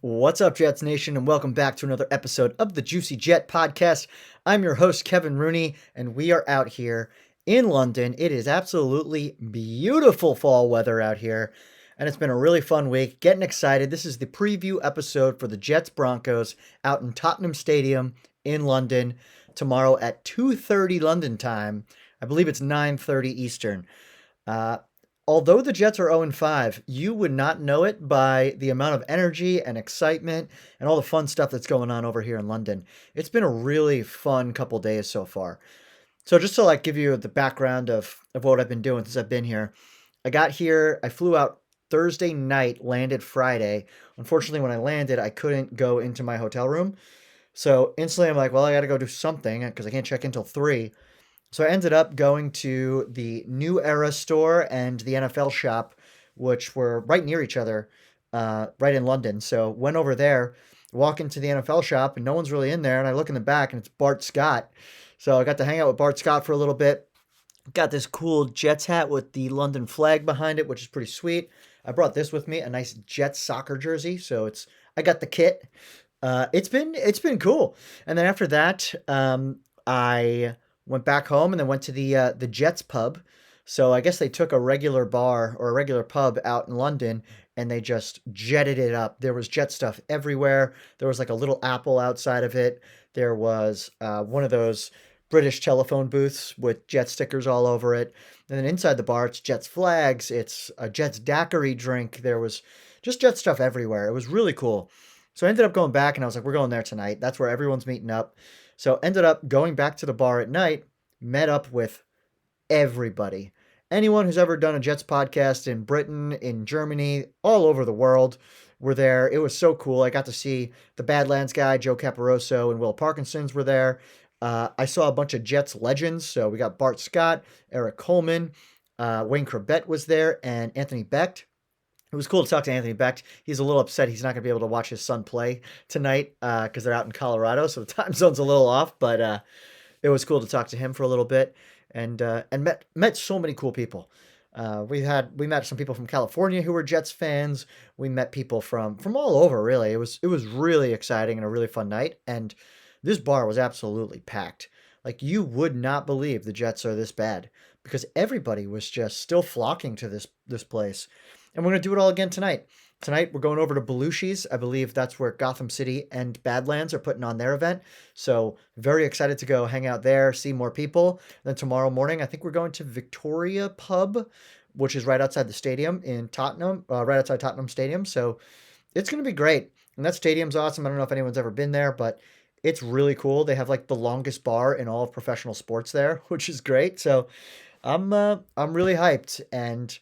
What's up, Jets Nation, and welcome back to another episode of the Juicy Jet Podcast. I'm your host, Kevin Rooney, and we are out here in London. It is absolutely beautiful fall weather out here, and it's been a really fun week. Getting excited. This is the preview episode for the Jets Broncos out in Tottenham Stadium in London tomorrow at 2:30 London time. I believe it's 9:30 Eastern. Uh, Although the Jets are 0-5, you would not know it by the amount of energy and excitement and all the fun stuff that's going on over here in London. It's been a really fun couple days so far. So just to give you the background of what I've been doing since I've been here, I got here, I flew out Thursday night, landed Friday. Unfortunately, when I landed, I couldn't go into my hotel room. So instantly I'm like, well, I got to go do something because I can't check in till 3. So I ended up going to the New Era store and the NFL shop, which were right near each other, right in London. So went over there, walk into the NFL shop, and no one's really in there. And I look in the back, and it's Bart Scott. So I got to hang out with Bart Scott for a little bit. Got this cool Jets hat with the London flag behind it, which is pretty sweet. I brought this with me, a nice Jets soccer jersey. So I got the kit. It's been cool. And then after that, I went back home and then went to the Jets pub. So I guess they took a regular bar or a regular pub out in London and they just jetted it up. There was Jet stuff everywhere. There was like a little apple outside of it. There was one of those British telephone booths with Jet stickers all over it. And then inside the bar, it's Jets flags. It's a Jets daiquiri drink. There was just Jet stuff everywhere. It was really cool. So I ended up going back and I was like, we're going there tonight. That's where everyone's meeting up. So ended up going back to the bar at night, met up with everybody. Anyone who's ever done a Jets podcast in Britain, in Germany, all over the world were there. It was so cool. I got to see the Badlands guy, Joe Caparoso, and Will Parkinson's were there. I saw a bunch of Jets legends. So we got Bart Scott, Eric Coleman, Wayne Corbett was there, and Anthony Becht. It was cool to talk to Anthony Becht. He's a little upset he's not going to be able to watch his son play tonight because they're out in Colorado, so the time zone's a little off. But it was cool to talk to him for a little bit, and met so many cool people. We met some people from California who were Jets fans. We met people from all over. Really, it was really exciting and a really fun night. And this bar was absolutely packed. Like you would not believe the Jets are this bad because everybody was just still flocking to this place. And we're gonna do it all again tonight. Tonight we're going over to Belushi's. I believe that's where Gotham City and Badlands are putting on their event. So very excited to go hang out there, see more people. Then tomorrow morning, I think we're going to Victoria Pub, which is right outside the stadium in Tottenham, right outside Tottenham Stadium. So it's going to be great. And that stadium's awesome. I don't know if anyone's ever been there, but it's really cool. They have like the longest bar in all of professional sports there, which is great. So I'm really hyped. And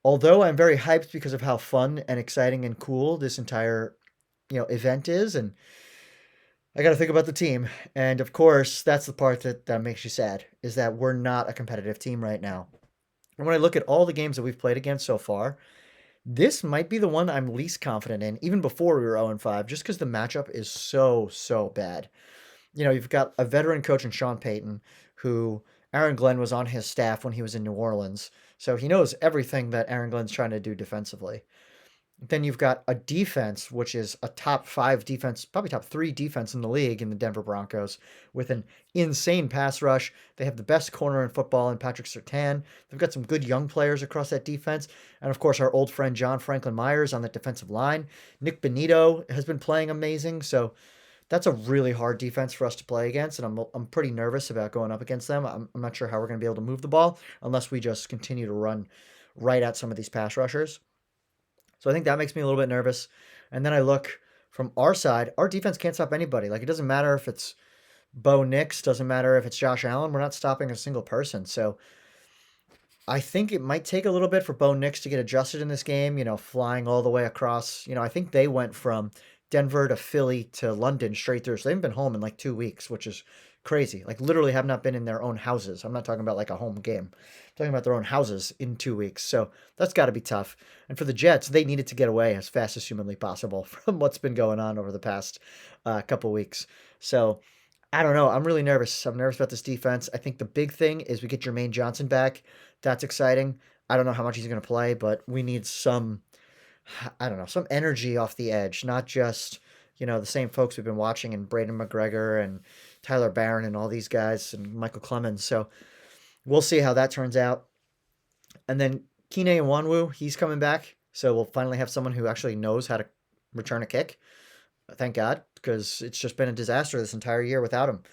although I'm very hyped because of how fun and exciting and cool this entire, event is, and I got to think about the team. And of course, that's the part that makes you sad is that we're not a competitive team right now. And when I look at all the games that we've played against so far, this might be the one I'm least confident in, even before we were 0-5, just because the matchup is so, so bad. You've got a veteran coach in Sean Payton, who Aaron Glenn was on his staff when he was in New Orleans. So he knows everything that Aaron Glenn's trying to do defensively. Then you've got a defense, which is a top 5 defense, probably top 3 defense in the league in the Denver Broncos, with an insane pass rush. They have the best corner in football in Patrick Surtain. They've got some good young players across that defense. And of course, our old friend John Franklin Myers on that defensive line. Nick Benito has been playing amazing. So that's a really hard defense for us to play against, and I'm pretty nervous about going up against them. I'm not sure how we're going to be able to move the ball unless we just continue to run right at some of these pass rushers. So I think that makes me a little bit nervous. And then I look from our side, our defense can't stop anybody. Like it doesn't matter if it's Bo Nix, doesn't matter if it's Josh Allen. We're not stopping a single person. So I think it might take a little bit for Bo Nix to get adjusted in this game, flying all the way across. I think they went from Denver to Philly to London straight through. So they haven't been home in like 2 weeks, which is crazy. Like literally have not been in their own houses. I'm not talking about like a home game. I'm talking about their own houses in 2 weeks. So that's got to be tough. And for the Jets, they needed to get away as fast as humanly possible from what's been going on over the past couple weeks. So I don't know. I'm really nervous. I'm nervous about this defense. I think the big thing is we get Jermaine Johnson back. That's exciting. I don't know how much he's going to play, but we need some I don't know, some energy off the edge, not just, the same folks we've been watching and Braden McGregor and Tyler Barron and all these guys and Michael Clemens. So we'll see how that turns out. And then Kine Iwanwu, he's coming back. So we'll finally have someone who actually knows how to return a kick. Thank God, because it's just been a disaster this entire year without him.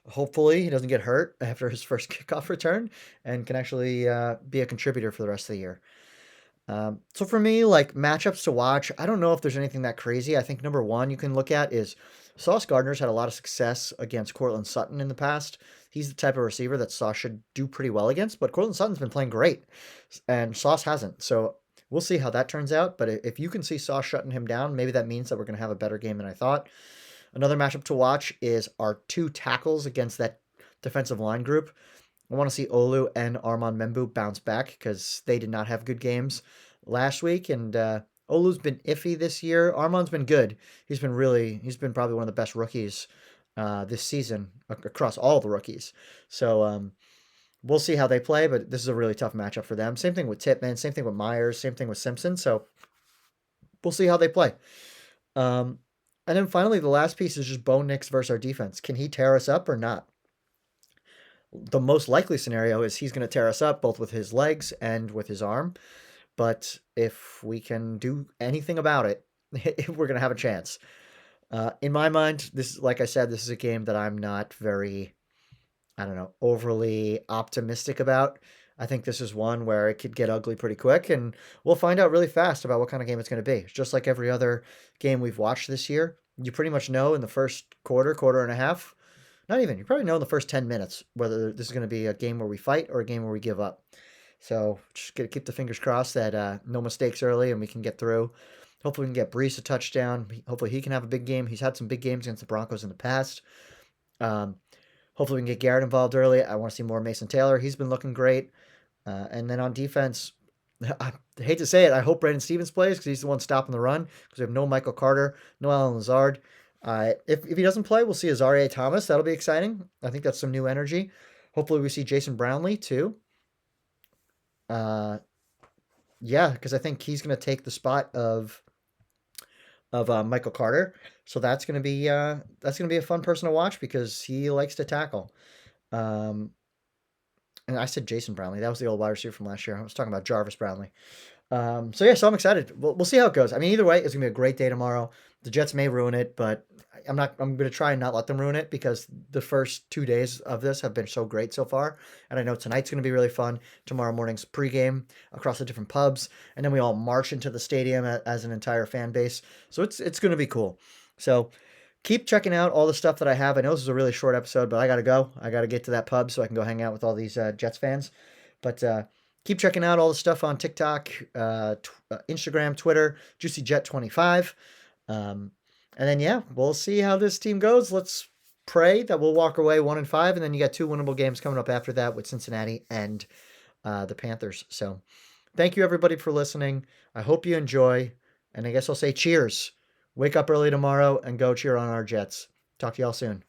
Hopefully, he doesn't get hurt after his first kickoff return and can actually be a contributor for the rest of the year. So for me, like matchups to watch, I don't know if there's anything that crazy. I think number one you can look at is Sauce Gardner's had a lot of success against Cortland Sutton in the past. He's the type of receiver that Sauce should do pretty well against, but Cortland Sutton's been playing great, and Sauce hasn't. So we'll see how that turns out. But if you can see Sauce shutting him down, maybe that means that we're going to have a better game than I thought. Another matchup to watch is our two tackles against that defensive line group. I want to see Olu and Armand Membu bounce back because they did not have good games last week, and Olu's been iffy this year. Armand's been good. He's been probably one of the best rookies this season across all the rookies. So we'll see how they play, but this is a really tough matchup for them. Same thing with Tippmann, same thing with Myers, same thing with Simpson. So we'll see how they play. And then finally, the last piece is just Bo Nix versus our defense. Can he tear us up or not? The most likely scenario is he's going to tear us up both with his legs and with his arm. But if we can do anything about it, we're going to have a chance. In my mind, like I said, this is a game that I'm not very, I don't know, overly optimistic about. I think this is one where it could get ugly pretty quick, and we'll find out really fast about what kind of game it's going to be. It's just like every other game we've watched this year. You pretty much know in the first quarter and a half, not even, you probably know in the first 10 minutes whether this is going to be a game where we fight or a game where we give up. So just got to keep the fingers crossed that no mistakes early and we can get through. Hopefully we can get Brees a touchdown. Hopefully he can have a big game. He's had some big games against the Broncos in the past. Hopefully we can get Garrett involved early. I want to see more Mason Taylor. He's been looking great. And then on defense, I hate to say it, I hope Brandon Stevens plays because he's the one stopping the run because we have no Michael Carter, no Alan Lazard. If he doesn't play, we'll see Azaria Thomas. That'll be exciting. I think that's some new energy. Hopefully we see Jason Brownlee too. Yeah, because I think he's going to take the spot of Michael Carter. So that's going to be a fun person to watch because he likes to tackle. And I said Jason Brownlee. That was the old wide receiver from last year. I was talking about Jarvis Brownlee. So I'm excited. We'll see how it goes. I mean, either way, it's gonna be a great day tomorrow. The Jets may ruin it, but I'm gonna try and not let them ruin it because the first 2 days of this have been so great so far. And I know tonight's gonna be really fun. Tomorrow morning's pregame across the different pubs, and then we all march into the stadium as an entire fan base. So it's gonna be cool. So keep checking out all the stuff that I have. I know this is a really short episode, but I gotta go. I gotta get to that pub so I can go hang out with all these Jets fans. But keep checking out all the stuff on TikTok, Instagram, Twitter, JuicyJet25. And then, yeah, we'll see how this team goes. Let's pray that we'll walk away 1-5, and then you got 2 winnable games coming up after that with Cincinnati and the Panthers. So thank you, everybody, for listening. I hope you enjoy, and I guess I'll say cheers. Wake up early tomorrow and go cheer on our Jets. Talk to y'all soon.